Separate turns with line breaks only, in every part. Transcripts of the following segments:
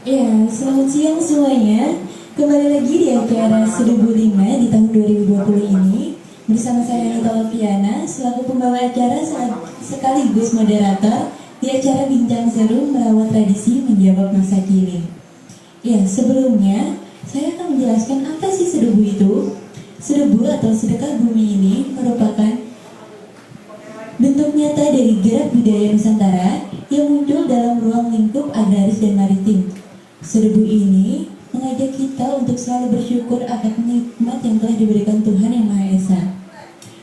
Ya, selamat siang semuanya. Kembali lagi di acara Sedubu 5 di tahun 2020 ini bersama saya Anita Loviana selaku pembawa acara sekaligus moderator di acara Bincang Seru Merawat Tradisi Menjawab Masa Kini. Ya, sebelumnya saya akan menjelaskan apa sih sedubu itu. Sedubu atau sedekah bumi ini merupakan bentuk nyata dari gerak budaya Nusantara yang muncul dalam ruang lingkup agraris dan maritim. Sedubu ini mengajak kita untuk selalu bersyukur akan nikmat yang telah diberikan Tuhan Yang Maha Esa.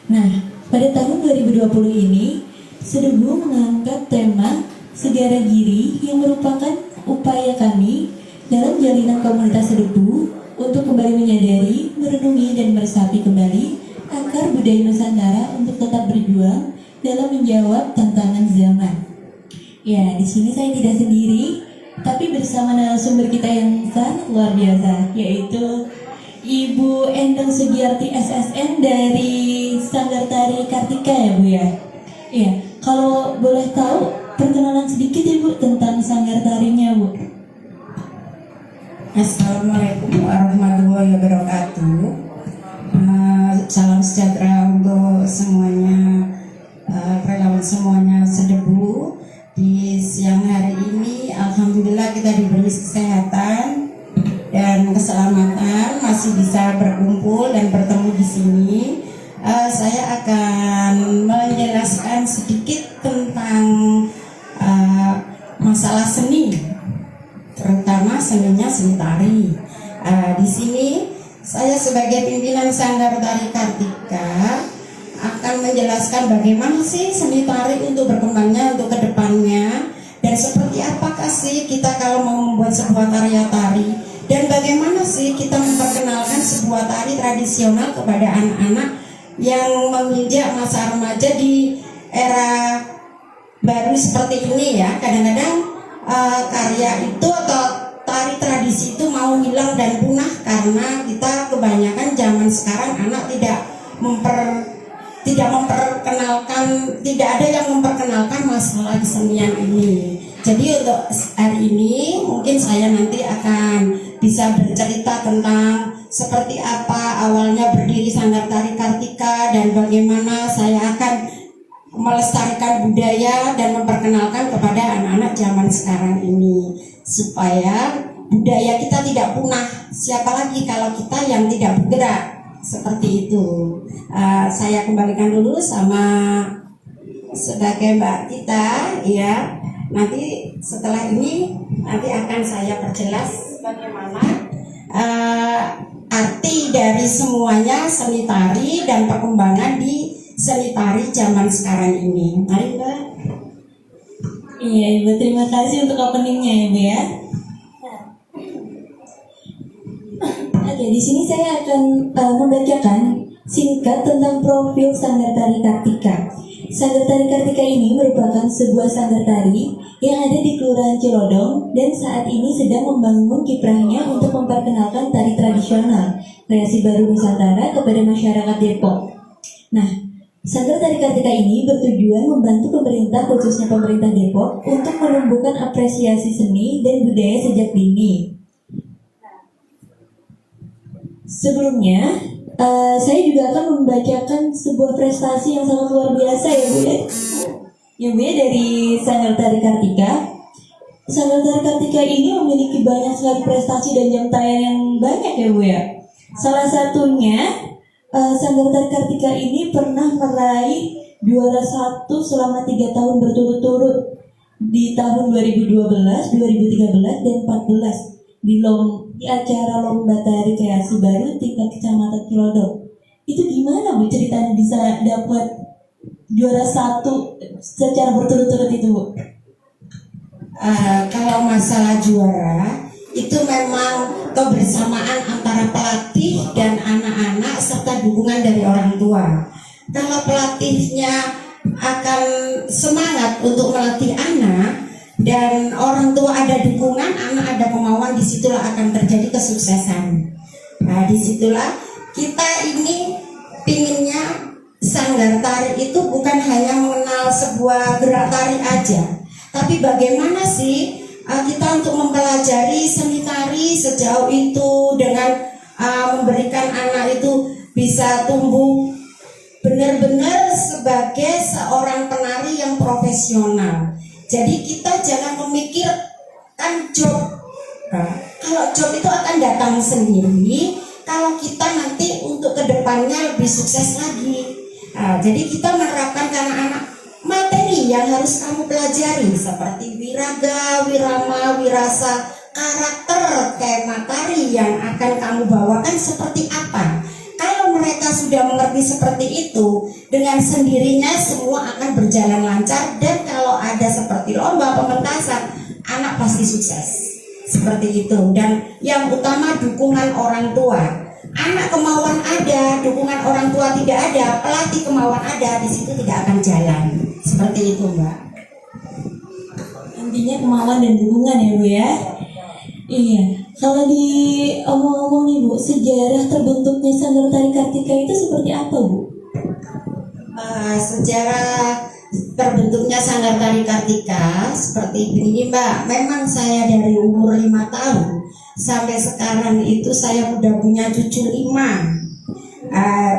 Nah, pada tahun 2020 ini, Sedubu mengangkat tema Segara Giri yang merupakan upaya kami dalam jalinan komunitas Sedubu untuk kembali menyadari, merenungi, dan meresapi kembali akar budaya Nusantara untuk tetap berjuang dalam menjawab tantangan zaman. Ya, di sini saya tidak sendiri, tapi bersama narasumber kita yang sangat luar biasa, yaitu Ibu Endang Sugiarti SSN dari Sanggar Tari Kartika ya Bu ya. Iya, kalau boleh tahu perkenalan sedikit ya Bu tentang Sanggar Tarinya Bu.
Assalamualaikum warahmatullahi wabarakatuh. Salam sejahtera untuk semuanya, relawan semuanya Sedubu. Di siang hari ini alhamdulillah kita diberi kesehatan dan keselamatan, masih bisa berkumpul dan bertemu di sini. Saya akan menjelaskan sedikit tentang masalah seni, terutama seninya seni tari. Di sini saya sebagai pimpinan Sanggar Tari Kartika akan menjelaskan bagaimana sih seni tari untuk berkembangnya untuk kedepannya, dan seperti apakah sih kita kalau mau membuat sebuah karya tari, dan bagaimana sih kita memperkenalkan sebuah tari tradisional kepada anak-anak yang menginjak masa remaja di era baru seperti ini ya. Kadang-kadang karya itu atau tari tradisi itu mau hilang dan punah karena kita kebanyakan zaman sekarang anak tidak memperkenalkan, tidak ada yang memperkenalkan masalah kesenian ini. Jadi untuk hari ini mungkin saya nanti akan bisa bercerita tentang seperti apa awalnya berdiri Sanggar Tari Kartika dan bagaimana saya akan melestarikan budaya dan memperkenalkan kepada anak-anak zaman sekarang ini supaya budaya kita tidak punah. Siapa lagi kalau kita yang tidak bergerak seperti itu. Saya kembalikan dulu sama sebagai Mbak Tita ya. Nanti setelah ini nanti akan saya perjelas bagaimana arti dari semuanya seni tari dan perkembangan di seni tari zaman sekarang ini. Mari Mbak.
Iya Ibu, terima kasih untuk openingnya ya Bu ya. Oke, di sini saya akan membacakan singkat tentang profil Sanggar Tari Kartika. Sanggar Tari Kartika ini merupakan sebuah sanggar tari yang ada di Kelurahan Cilodong dan saat ini sedang membangun kiprahnya untuk memperkenalkan tari tradisional kreasi baru Nusantara kepada masyarakat Depok. Nah, Sanggar Tari Kartika ini bertujuan membantu pemerintah, khususnya pemerintah Depok, untuk menumbuhkan apresiasi seni dan budaya sejak dini. Sebelumnya, saya juga akan membacakan sebuah prestasi yang sangat luar biasa ya Bu ya. Ya Bu ya, dari Sanggar Tari Kartika. Sanggar Tari Kartika ini memiliki banyak sekali prestasi dan jam tayang yang banyak ya Bu ya. Salah satunya, Sanggar Tari Kartika ini pernah meraih juara 1 selama 3 tahun berturut-turut di tahun 2012, 2013, dan 2014 di acara lomba tari kreasi baru tingkat kecamatan Cilodong. Itu gimana Bu ceritanya bisa dapat juara 1 secara berturut-turut itu Bu?
Kalau masalah juara itu memang kebersamaan antara pelatih dan anak-anak serta dukungan dari orang tua. Kalau pelatihnya akan semangat untuk melatih anak dan orang tua ada dukungan, anak ada kemauan, disitulah akan terjadi kesuksesan. Nah, disitulah kita ini pinginnya Sanggar Tari itu bukan hanya mengenal sebuah gerak tari aja, tapi bagaimana sih kita untuk mempelajari seni tari sejauh itu dengan memberikan anak itu bisa tumbuh benar-benar sebagai seorang penari yang profesional. Jadi kita jangan memikirkan job. Kalau job itu akan datang sendiri kalau kita nanti untuk kedepannya lebih sukses lagi. Jadi kita menerapkan ke anak-anak materi yang harus kamu pelajari seperti wiraga, wirama, wirasa, karakter tema tari yang akan kamu bawakan seperti apa. Kalau mereka sudah mengerti seperti itu, dengan sendirinya semua akan berjalan lancar. Dan kalau ada seperti lomba pementasan, anak pasti sukses. Seperti itu. Dan yang utama dukungan orang tua. Anak kemauan ada, dukungan orang tua tidak ada, pelatih kemauan ada, di situ tidak akan jalan. Seperti itu, Mbak.
Intinya kemauan dan dukungan ya Bu ya. Iya, kalau di omong-omong nih Bu, sejarah terbentuknya Sanggar Tari Kartika itu seperti apa Bu?
Sejarah terbentuknya Sanggar Tari Kartika seperti ini Mbak. Memang saya dari umur 5 tahun sampai sekarang itu saya udah punya cucu 5.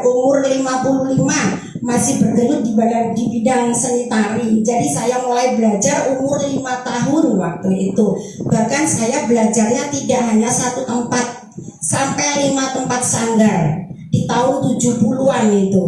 Umur 55 masih bergelut di bidang seni tari. Jadi saya mulai belajar umur 5 tahun waktu itu. Bahkan saya belajarnya tidak hanya satu tempat, sampai 5 tempat sanggar di tahun 70-an itu.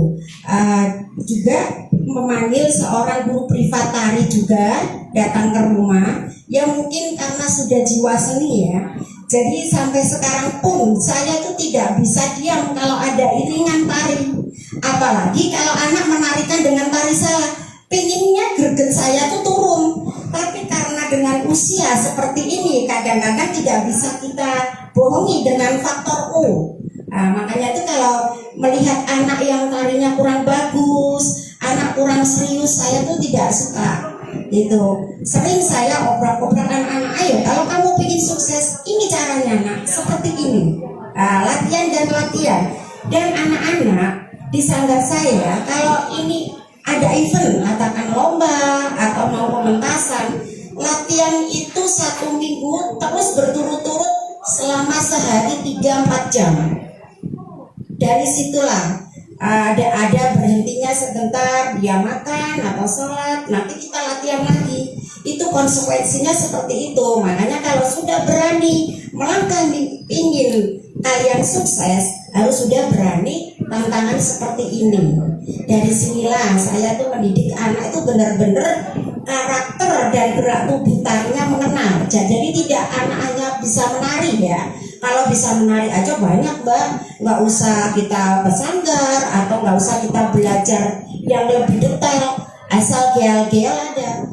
Juga memanggil seorang guru privat tari juga datang ke rumah, yang mungkin karena sudah jiwa seni ya. Jadi sampai sekarang pun saya itu tidak bisa diam kalau ada iringan tari. Apalagi kalau anak menarikan dengan tari salah, pinginnya greget saya tuh turun. Tapi karena dengan usia seperti ini, kadang-kadang tidak bisa kita bohongi dengan faktor U. Makanya itu kalau melihat anak yang tarinya kurang bagus, anak kurang serius, saya tuh tidak suka. Itu sering saya obrak-obrak anak-anak, ayo kalau kamu ingin sukses, ini caranya nak, seperti ini. Latihan dan latihan. Dan anak-anak di sanggar saya, kalau ini ada event, katakan lomba atau mau pementasan, latihan itu 1 minggu terus berturut-turut selama sehari 3-4 jam. Dari situlah ada berhentinya sebentar, dia makan atau sholat, nanti kita latihan lagi. Itu konsekuensinya seperti itu. Makanya kalau sudah berani melangkah ingin kalian sukses, harus sudah berani tantangan seperti ini. Dari sinilah saya tuh mendidik anak itu benar-benar karakter dan gerak tubuh tarinya mengenal. Jadi tidak anak hanya bisa menari ya. Kalau bisa menari aja banyak Mbak, nggak usah kita bersanggar atau nggak usah kita belajar yang lebih detail, asal gel-gel ada,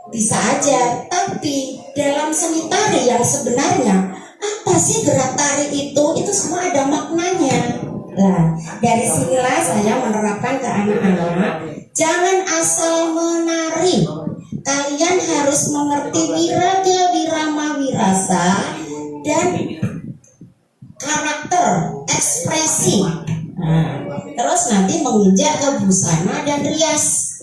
bisa aja. Tapi dalam seni tari yang sebenarnya apa sih gerak tari itu semua ada maknanya. Nah, dari sinilah saya menerapkan ke anak-anak, jangan asal menari, kalian harus mengerti wiraga, wirama, wirasa, dan karakter, ekspresi. Terus nanti menginjak ke busana dan rias.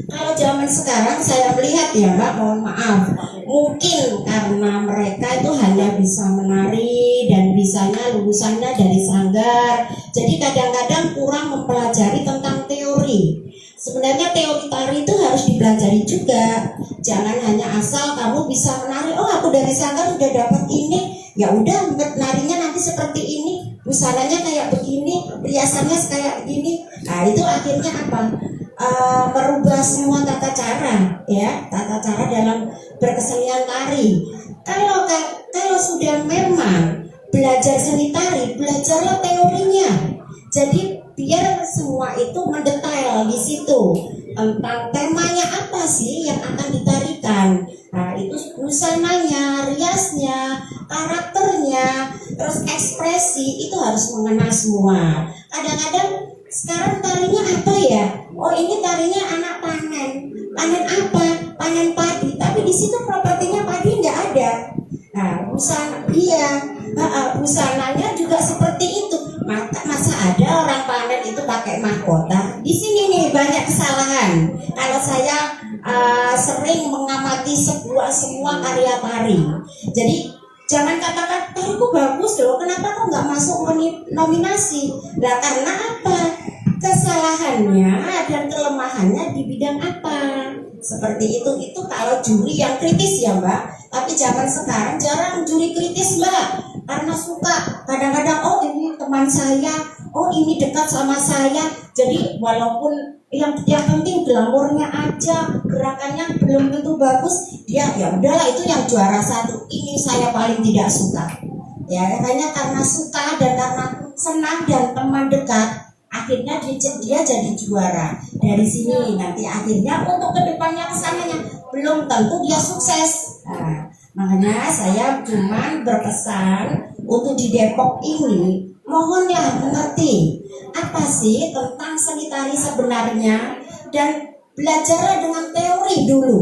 Kalau zaman sekarang saya melihat ya Mbak, mohon maaf, mungkin karena mereka itu hanya bisa menari dan bisanya lulusannya dari sanggar, jadi kadang-kadang kurang mempelajari tentang teori. Sebenarnya teori tari itu harus dipelajari juga. Jangan hanya asal kamu bisa menari, oh aku dari sanggar sudah dapat ini, ya udah narinya nanti seperti ini, busananya kayak begini, riasannya kayak begini. Nah itu akhirnya apa? Merubah semua tata cara, ya, tata cara dalam berkesenian tari. Kalau sudah memang belajar seni tari, belajarlah teorinya. Jadi biar semua itu mendetail di situ tentang temanya apa sih yang akan ditarikan. Nah itu busananya, riasnya, karakternya, terus ekspresi itu harus mengenal semua. Kadang-kadang sekarang tarinya apa ya? Oh ini tarinya anak panen. Panen apa? Panen padi. Tapi di situ propertinya padi nggak ada. Nah busana, iya, busananya juga seperti itu. Masa ada orang panen itu pakai mahkota? Di sini nih banyak kesalahan. Kalau saya sering mengamati semua karya tari. Jadi jangan katakan tariku bagus loh, kenapa kok nggak masuk nominasi? Nah, karena apa? Kesalahannya dan kelemahannya di bidang apa? Seperti itu kalau juri yang kritis ya Mbak. Tapi zaman sekarang jarang juri kritis Mbak, karena suka kadang-kadang oh ini teman saya, oh ini dekat sama saya. Jadi walaupun yang penting glamornya aja, gerakannya belum tentu bagus, dia ya udahlah itu yang juara satu. Ini saya paling tidak suka. Ya katanya karena suka dan karena senang dan teman dekat, akhirnya dia jadi juara. Dari sini nanti akhirnya untuk kedepannya kesananya belum tentu dia sukses. Nah, makanya saya cuman berpesan untuk di Depok ini, mohon ya mengerti apa sih tentang seni tari sebenarnya dan belajarlah dengan teori dulu.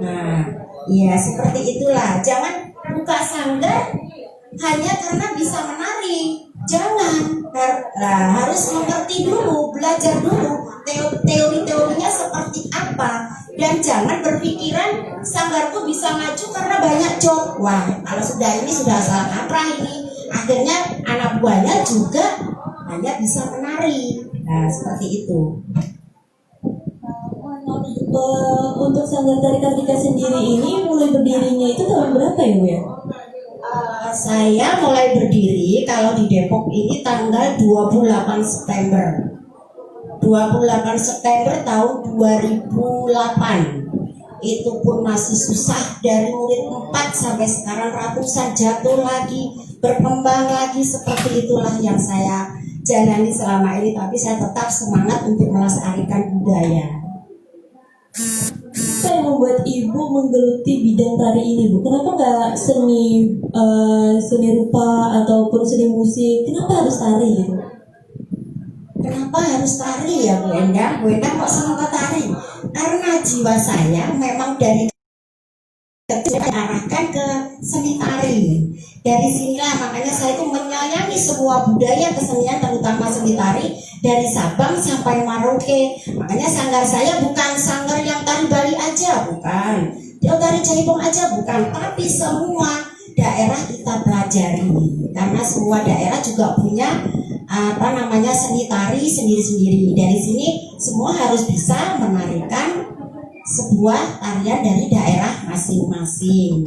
Nah, ya seperti itulah. Jangan buka sanggar hanya karena bisa menari. Jangan, harus mengerti dulu, belajar dulu teori-teorinya seperti apa. Dan jangan berpikiran sanggarku bisa maju karena banyak job. Wah, kalau sudah salah kaprah ini. Akhirnya anak buahnya juga hanya bisa menari. Nah, seperti itu.
Untuk Sanggar Tari Kartika sendiri ini mulai berdirinya itu tahun berapa ya Bu ya?
Saya mulai berdiri kalau di Depok ini tanggal 28 September 28 September tahun 2008. Itu pun masih susah, dari murid 4 sampai sekarang ratusan jatuh lagi, berkembang lagi. Seperti itulah yang saya jalani selama ini. Tapi saya tetap semangat untuk melestarikan budaya.
Apa yang membuat Ibu menggeluti bidang tari ini Bu? Kenapa nggak seni rupa ataupun seni musik? Kenapa harus tari gitu?
Kenapa harus tari ya Bu Endang? Bu Endang kok senang ke tari? Karena jiwa saya memang dari kecil diarahkan ke seni tari. Dari sinilah makanya saya itu menyayangi semua budaya kesenian, terutama seni tari dari Sabang sampai Merauke. Makanya sanggar saya bukan sanggar yang tari Bali aja, bukan. Tari Jaipong aja bukan, tapi semua daerah kita pelajari. Karena semua daerah juga punya seni tari sendiri-sendiri. Dari sini semua harus bisa menarikan sebuah tarian dari daerah masing-masing.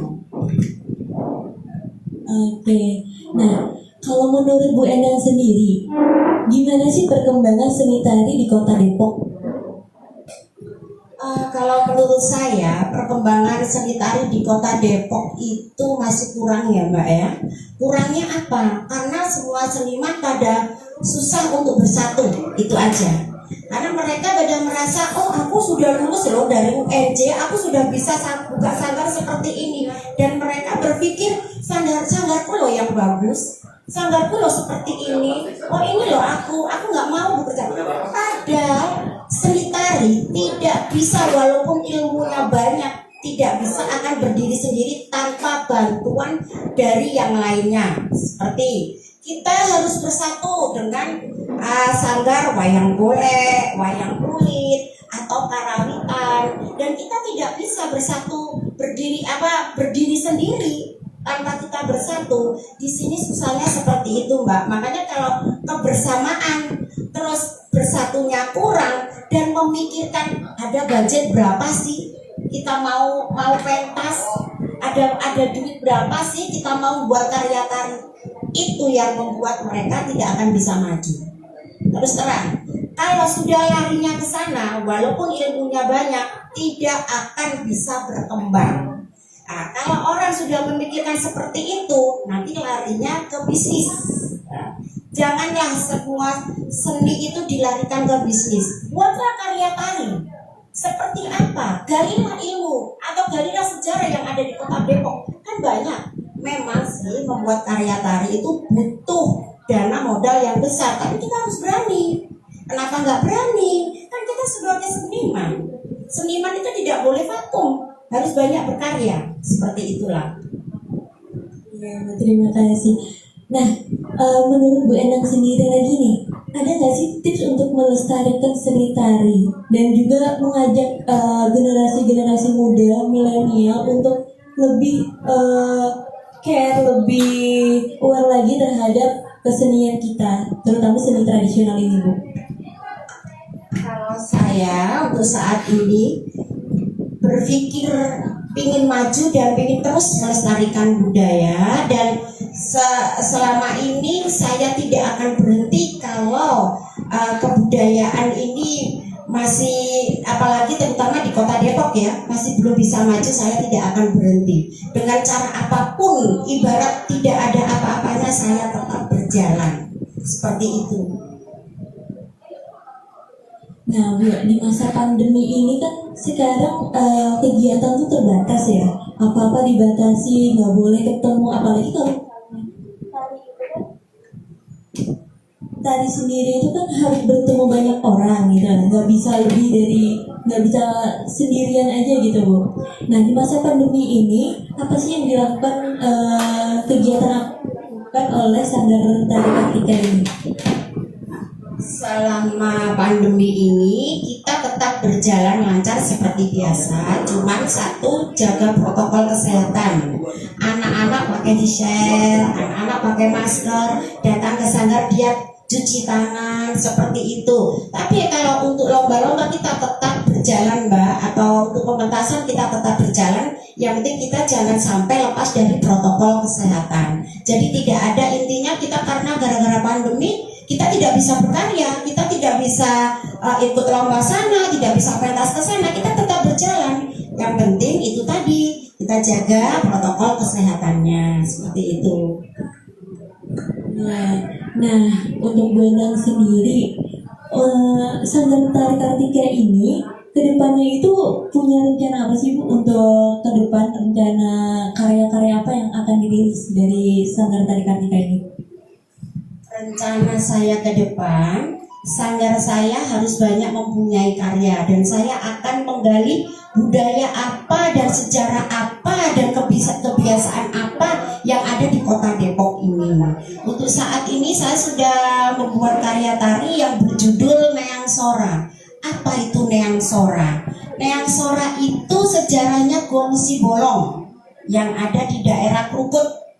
Oke. Nah, kalau menurut Bu Endang sendiri, gimana sih perkembangan seni tari di Kota Depok?
Kalau menurut saya perkembangan seni tari di Kota Depok itu masih kurang ya Mbak ya. Kurangnya apa? Karena semua seniman pada susah untuk bersatu, itu aja. Karena mereka pada merasa, oh aku sudah lulus loh dari UNJ, aku sudah bisa buka sanggar seperti ini. Dan mereka berpikir sanggarku loh yang bagus, sanggarku loh seperti ini. Oh ini loh aku nggak mau bekerja. Padahal seni tari tidak bisa, walaupun ilmunya banyak, tidak bisa akan berdiri sendiri tanpa bantuan dari yang lainnya. Seperti kita harus bersatu dengan sanggar wayang golek, wayang kulit, atau karawitan, dan kita tidak bisa bersatu berdiri sendiri tanpa kita bersatu. Di sini susahnya seperti itu Mbak. Makanya kalau kebersamaan terus bersatunya kurang dan memikirkan ada budget berapa sih kita mau pentas, ada duit berapa sih kita mau buat karya tari, itu yang membuat mereka tidak akan bisa maju. Terus terang, kalau sudah larinya ke sana, walaupun ilmunya banyak, tidak akan bisa berkembang. Nah, kalau orang sudah memikirkan seperti itu, nanti larinya ke bisnis. Nah, janganlah semua seni itu dilarikan ke bisnis. Buatlah karya tari. Seperti apa? Galilah ilmu atau galilah sejarah yang ada di Kota Depok. Kan banyak. Memang sih membuat karya tari itu butuh dana modal yang besar, tapi kita harus berani. Kenapa nggak berani? Kan kita sebagai seniman. Seniman itu tidak boleh vakum, harus banyak berkarya. Seperti itulah.
Ya, terima kasih. Nah, menurut Bu Endang sendiri lagi nih, ada nggak sih tips untuk melestarikan seni tari dan juga mengajak generasi-generasi muda milenial untuk lebih care, lebih aware lagi terhadap kesenian kita, terutama seni tradisional ini, Bu?
Kalau saya untuk saat ini berpikir ingin maju dan ingin terus melestarikan budaya, dan selama ini saya tidak akan berhenti kalau kebudayaan ini masih, apalagi terutama di kota Depok ya, masih belum bisa maju. Saya tidak akan berhenti dengan cara apapun, ibarat tidak ada apa-apanya saya tetap berjalan seperti itu.
Nah, Bu, di masa pandemi ini kan sekarang kegiatan tuh terbatas ya. Apa-apa dibatasi, nggak boleh ketemu. Apalagi kalau tari itu kan, tari sendiri itu kan harus bertemu banyak orang gitu. Nggak bisa lebih dari, nggak bisa sendirian aja gitu, Bu. Nah, di masa pandemi ini, apa sih yang dilakukan kegiatan oleh Sanggar Tari Kartika ini?
Selama pandemi ini kita tetap berjalan lancar seperti biasa, cuman satu, jaga protokol kesehatan. Anak-anak pakai di-share, anak-anak pakai masker, datang ke sanggar dia cuci tangan seperti itu. Tapi kalau untuk lomba-lomba kita tetap berjalan, Mbak, atau untuk pementasan kita tetap berjalan. Yang penting kita jangan sampai lepas dari protokol kesehatan. Jadi tidak ada, intinya kita karena gara-gara pandemi kita tidak bisa berkarya, kita tidak bisa ikut lomba sana, tidak bisa pentas ke sana, kita tetap berjalan. Yang penting itu tadi, kita jaga protokol kesehatannya, seperti itu.
Nah, untuk Bu Endang sendiri, Sanggar Tari Kartika ini kedepannya itu punya rencana apa sih, Bu, untuk ke depan, rencana karya-karya apa yang akan dirilis dari Sanggar Tari Kartika ini?
Rencana saya ke depan, sanggar saya harus banyak mempunyai karya, dan saya akan menggali budaya apa dan sejarah apa dan kebiasaan apa yang ada di kota Depok ini. Untuk saat ini saya sudah membuat karya tari yang berjudul Neang Sora. Apa itu Neang Sora? Neang Sora itu sejarahnya gongsi bolong yang ada di daerah Krukut.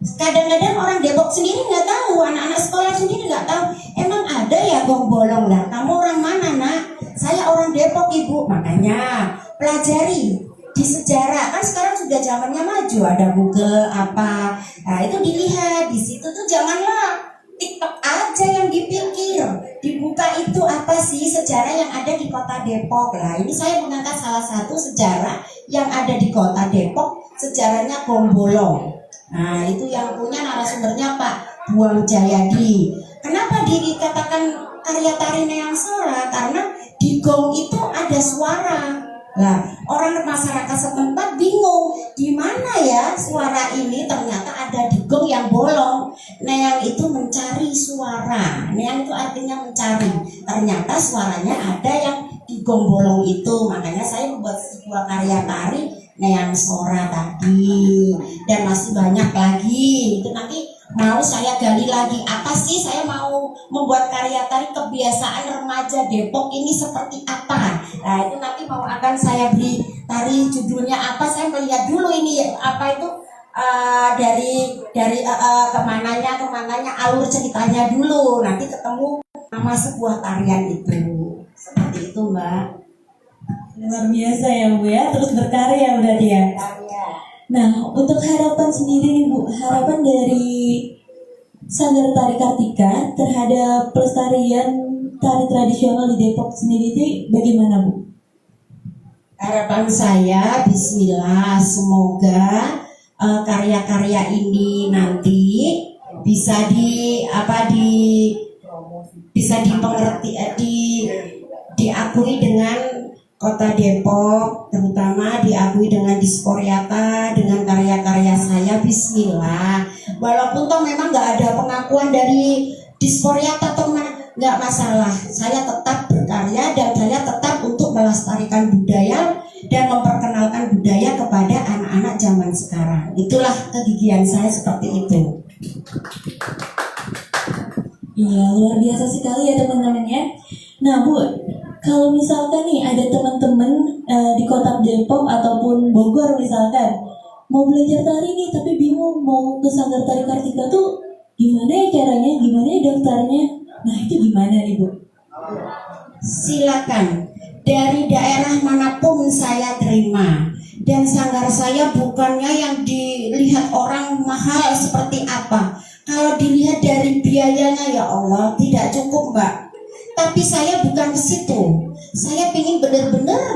Kadang-kadang orang Depok sendiri nggak tahu, anak-anak sekolah sendiri nggak tahu, emang ada ya gong bolong lah. Kamu orang mana, Nak? Saya orang Depok, Ibu. Makanya pelajari di sejarah, kan sekarang sudah zamannya maju, ada Google apa. Nah, itu dilihat di situ tuh, janganlah TikTok aja yang dipikir. Dibuka itu apa sih sejarah yang ada di kota Depok. Lah, ini saya mengangkat salah satu sejarah yang ada di kota Depok, sejarahnya gong bolong. Nah, itu yang punya narasumbernya Pak Buang Jayadi. Kenapa dikatakan karya tari Neang Sora? Karena di gong itu ada suara. Nah, orang masyarakat setempat bingung, di mana ya suara ini? Ternyata ada di gong yang bolong. Neang itu mencari suara. Neang itu artinya mencari. Ternyata suaranya ada yang di gong bolong itu. Makanya saya membuat sebuah karya tari Neang Sora tadi, dan masih banyak lagi. Itu nanti mau saya gali lagi, apa sih saya mau membuat karya tari kebiasaan remaja Depok ini seperti apa. Nah, itu nanti mau akan saya beri tari judulnya apa, saya melihat dulu ini apa itu dari kemananya alur ceritanya dulu, nanti ketemu nama sebuah tarian itu. Seperti itu, Mbak.
Luar biasa ya, Bu ya, terus berkarya berarti ya. Nah, untuk harapan sendiri nih, Bu, harapan dari Sanggar Tari Kartika terhadap pelestarian tari tradisional di Depok sendiri itu bagaimana, Bu?
Harapan saya, Bismillah, semoga karya-karya ini nanti bisa diakui dengan Kota Depok, terutama diakui dengan Disporiata, dengan karya-karya saya. Bismillah. Walaupun toh memang nggak ada pengakuan dari Disporiata atau nggak masalah. Saya tetap berkarya dan saya tetap untuk melestarikan budaya dan memperkenalkan budaya kepada anak-anak zaman sekarang. Itulah kegigihan saya seperti itu.
Iya, luar biasa sekali ya teman-teman ya. Nah Bu, kalau misalkan nih ada teman-teman di kota Depok ataupun Bogor misalkan mau belajar tari nih tapi bingung mau ke Sanggar Tari Kartika tuh gimana ya caranya, gimana ya daftarnya? Nah itu gimana nih Bu?
Silakan, dari daerah manapun saya terima, dan sanggar saya bukannya yang dilihat orang mahal seperti apa. Kalau dilihat dari biayanya, ya Allah, tidak cukup Mbak. Tapi saya bukan ke situ. Saya ingin benar-benar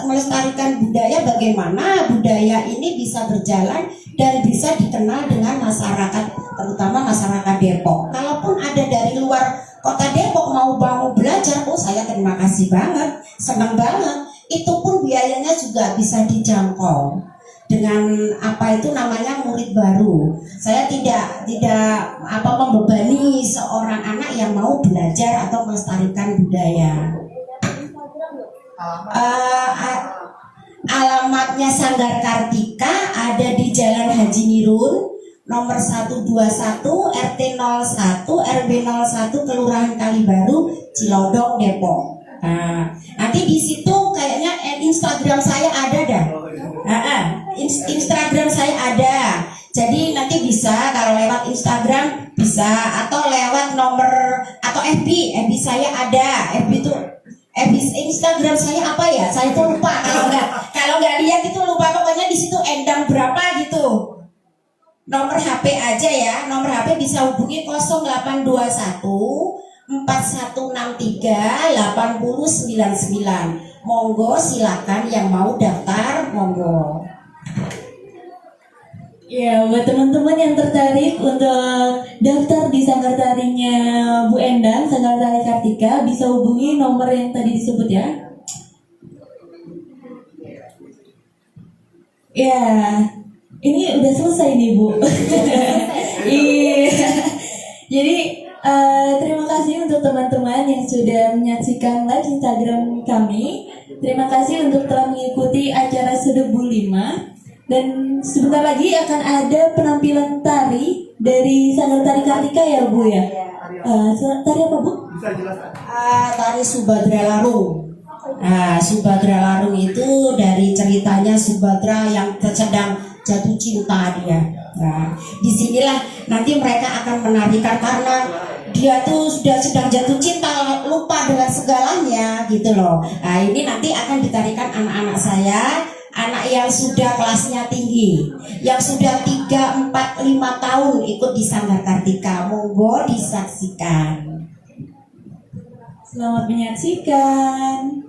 melestarikan budaya, bagaimana budaya ini bisa berjalan dan bisa dikenal dengan masyarakat, terutama masyarakat Depok. Kalaupun ada dari luar kota Depok mau belajar, oh saya terima kasih banget, senang banget. Itu pun biayanya juga bisa dijangkau dengan apa itu namanya murid baru. Saya tidak membebani seorang anak yang mau belajar atau melestarikan budaya. Alamatnya Sanggar Kartika ada di Jalan Haji Nirun nomor 121 RT 01 RW 01 Kelurahan Kalibaru, Cilodong, Depok. Nah, nanti di situ kayaknya Instagram saya ada dah. Instagram saya ada. Jadi nanti bisa kalau lewat Instagram bisa, atau lewat nomor atau FB saya ada. FB Instagram saya apa ya? Saya tuh lupa, kalau nggak lihat itu lupa, pokoknya di situ Endang berapa gitu. Nomor HP aja ya, nomor HP bisa hubungi 0821 4163 8099. Monggo silakan yang mau daftar, monggo.
Ya, buat teman-teman yang tertarik untuk daftar di Sanggar Tarinya Bu Endang, Sanggar Tari Kartika, bisa hubungi nomor yang tadi disebut ya. Ya, ini udah selesai nih Bu. Iya. Jadi terima kasih untuk teman-teman yang sudah menyaksikan live Instagram kami. Terima kasih untuk telah mengikuti acara Sedebu 5. Dan sebentar lagi akan ada penampilan tari dari Sanggar Tari Kartika ya Bu ya. Tari apa Bu?
Bisa jelaskan?
Tari Subadra Larung. Subadra Larung itu dari ceritanya Subadra yang sedang jatuh cinta dia. Nah, disinilah nanti mereka akan menarikan, karena dia tuh sudah sedang jatuh cinta, lupa dengan segalanya gitu loh. Nah, ini nanti akan ditarikan anak-anak saya, anak yang sudah kelasnya tinggi, yang sudah 3, 4, 5 tahun ikut di Sanggar Kartika. Monggo disaksikan.
Selamat menyaksikan.